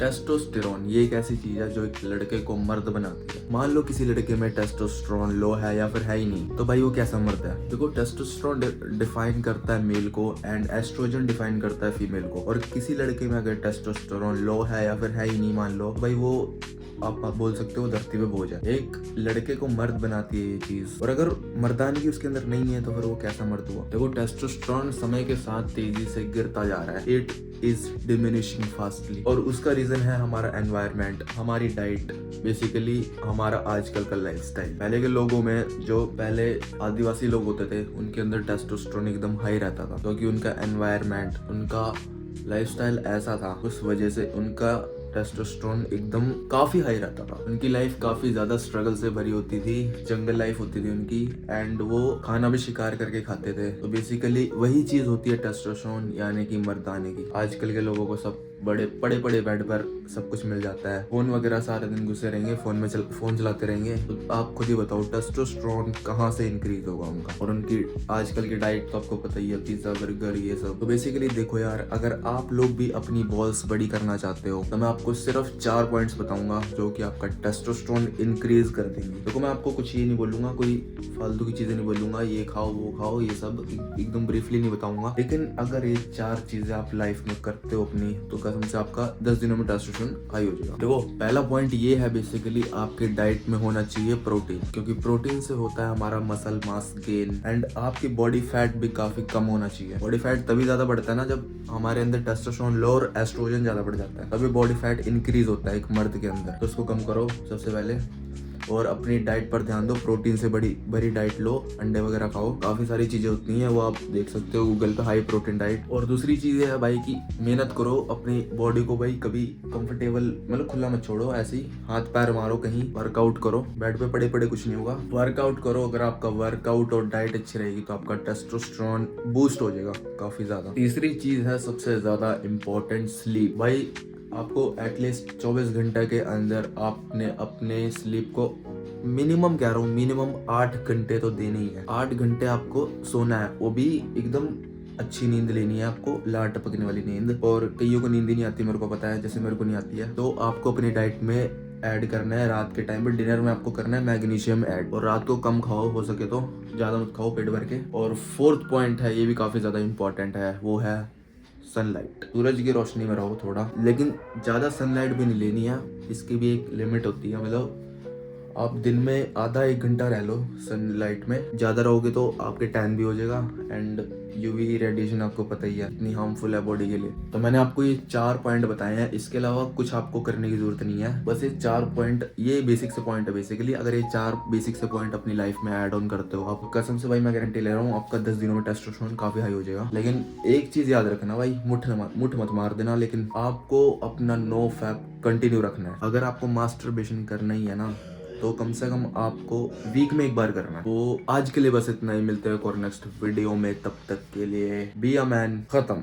Testosterone ये एक ऐसी चीज है जो एक लड़के को मर्द बनाती है। मान लो किसी लड़के में टेस्टोस्टेरोन लो है या फिर है ही नहीं, तो भाई वो कैसा मर्द है? देखो, टेस्टोस्टेरोन डिफाइन करता है मेल को एंड एस्ट्रोजन डिफाइन करता है फीमेल को। और किसी लड़के में अगर टेस्टोस्टेरोन लो है या फिर है ही नहीं, मान लो, तो भाई वो आप बोल सकते हो धरती पे बोझ है। एक लड़के को मर्द बनाती है ये चीज, और अगर मर्दानगी उसके अंदर नहीं है तो फिर वो कैसा मर्द हुआ? देखो, टेस्टोस्टेरोन समय के साथ तेजी से गिरता जा रहा है। इट इज डिमिनिशिंग फास्टली, और उसका रीजन है हमारा एनवायरनमेंट, हमारी डाइट, बेसिकली हमारा आजकल का लाइफस्टाइल। पहले के लोगों में, जो पहले आदिवासी लोग होते थे, उनके अंदर टेस्टोस्टेरोन एकदम हाई रहता था, क्योंकि उनका एनवायरनमेंट, उनका लाइफस्टाइल ऐसा था। उस वजह से उनका टेस्टोस्टेरोन एकदम काफी हाई रहता था। उनकी लाइफ काफी ज्यादा स्ट्रगल से भरी होती थी, जंगल लाइफ होती थी उनकी, एंड वो खाना भी शिकार करके खाते थे। तो बेसिकली वही चीज होती है टेस्टोस्टेरोन, यानी कि मर्दाने की। आजकल के लोगों को सब बड़े बड़े बेड पर सब कुछ मिल जाता है, फोन वगैरह सारे दिन घुसे रहेंगे, फोन चलाते रहेंगे। तो आप खुद ही बताओ टेस्टोस्टेरोन कहाँ से इंक्रीज होगा उनका? और उनकी आजकल की डाइट तो आपको पता ही है, पिज्जा बर्गर ये सब। तो बेसिकली देखो यार, अगर आप लोग भी अपनी बॉल्स बड़ी करना चाहते हो तो मैं आपको सिर्फ 4 पॉइंट्स बताऊंगा जो कि आपका टेस्टोस्टेरोन इंक्रीज कर देंगे। देखो, मैं आपको कुछ ये नहीं बोलूंगा, कोई फालतू की चीजें नहीं बोलूंगा, ये खाओ वो खाओ, ये सब एकदम ब्रीफली नहीं बताऊंगा। लेकिन अगर ये 4 चीजें आप लाइफ में करते हो अपनी, तो कसम से आपका 10 दिनों में टेस्टोस्टेरोन हाई हो जाएगा। देखो, पहला पॉइंट ये है, बेसिकली आपके डाइट में होना चाहिए प्रोटीन, क्योंकि प्रोटीन से होता है हमारा मसल मास गेन, एंड आपकी बॉडी फैट भी काफी कम होना चाहिए। बॉडी फैट तभी ज्यादा बढ़ता है ना जब हमारे अंदर टेस्टोस्टेरोन लो और एस्ट्रोजन ज्यादा बढ़ जाता है, तभी बॉडी फैट इंक्रीज होता है एक मर्द के अंदर। तो उसको कम करो सबसे पहले, और अपनी डाइट पर ध्यान दो। प्रोटीन से बड़ी डाइट लो, अंडे वगैरह खाओ, काफी सारी चीजें होती हैं, वो आप देख सकते हो गूगल पे, हाई प्रोटीन डाइट। और दूसरी चीज है भाई की मेहनत करो अपनी बॉडी को। भाई कभी कंफर्टेबल, मतलब खुला मत छोड़ो, ऐसे ही हाथ पैर मारो, कहीं वर्कआउट करो, बेड पे पड़े पड़े कुछ नहीं होगा। वर्कआउट करो, अगर आपका वर्कआउट और डाइट अच्छी रहेगी तो आपका टेस्टोस्टेरोन बूस्ट हो जाएगा काफी ज्यादा। तीसरी चीज है सबसे ज्यादा इम्पोर्टेंट, स्लीप। भाई आपको एटलीस्ट 24 घंटे के अंदर आपने अपने स्लीप को, मिनिमम कह रहा हूँ, मिनिमम 8 घंटे तो देने ही है। 8 घंटे आपको सोना है, वो भी एकदम अच्छी नींद लेनी है आपको, लार टपकने वाली नींद। और कईयों को नींद ही नहीं आती, मेरे को पता है, जैसे मेरे को नहीं आती है। तो आपको अपनी डाइट में ऐड करना है, रात के टाइम पे डिनर में आपको करना है मैग्नीशियम ऐड, और रात को कम खाओ, हो सके तो ज्यादा मत खाओ पेट भर के। और 4th पॉइंट है, ये भी काफी ज्यादा इंपॉर्टेंट है, वो है सनलाइट। सूरज की रोशनी में रहो थोड़ा, लेकिन ज्यादा सनलाइट भी नहीं लेनी है, इसकी भी एक लिमिट होती है। मतलब आप दिन में आधा 1 घंटा रह लो सनलाइट में, ज्यादा रहोगे तो आपके टैन भी हो जाएगा, एंड यूवी रेडिएशन आपको पता ही है इतनी हार्मफुल है बॉडी के लिए। तो मैंने आपको ये 4 पॉइंट बताए हैं, इसके अलावा कुछ आपको करने की जरूरत नहीं है। बस ये 4 पॉइंट, ये बेसिक से पॉइंट है बेसिकली। अगर ये 4 बेसिक से पॉइंट अपनी लाइफ में ऐड ऑन करते हो, आप कसम से भाई मैं गारंटी ले रहा हूँ, आपका 10 दिनों में टेस्टोस्टेरोन काफी हाई हो जाएगा। लेकिन एक चीज याद रखना भाई, मुठ मत मार देना, लेकिन आपको अपना नो फैप कंटिन्यू रखना है। अगर आपको मास्टरबेशन करना ही है ना, तो कम से कम आपको वीक में 1 बार करना है। तो आज के लिए बस इतना ही, मिलते हैं और नेक्स्ट वीडियो में, तब तक के लिए बी अ मैन, खत्म।